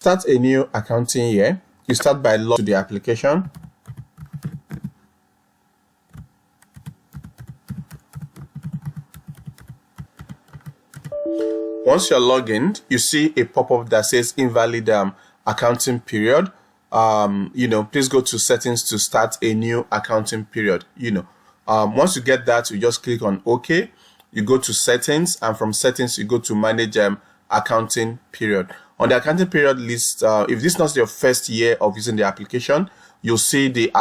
Start a new accounting year. You start by logging to the application. Once you're logged in, you see a pop-up that says invalid accounting period. Please go to settings to start a new accounting period. Once you get that, you just click on OK. You go to settings, and from settings you go to manage accounting period. On the accounting period list, if this is not your first year of using the application, you'll see the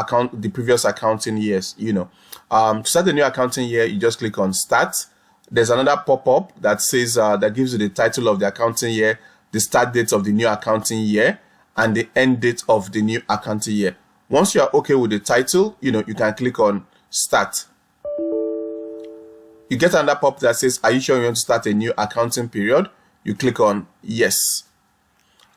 previous accounting years. To start a new accounting year, you just click on start. There's another pop-up that says that gives you the title of the accounting year, the start date of the new accounting year, and the end date of the new accounting year. Once you are okay with the title, you can click on start. You get another pop that says, are you sure you want to start a new accounting period? You click on yes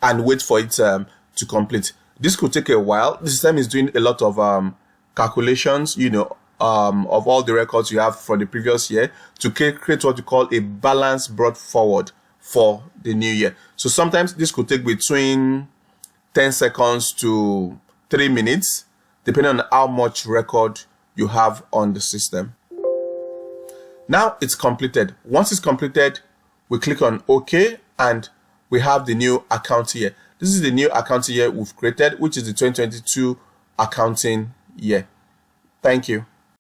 and wait for it to complete. This could take a while. The system is doing a lot of calculations, of all the records you have for the previous year to create what we call a balance brought forward for the new year. So sometimes this could take between 10 seconds to 3 minutes, depending on how much record you have on the system. Now it's completed. Once it's completed, we click on OK, and we have the new accounting year. This is the new accounting year we've created, which is the 2022 accounting year. Thank you.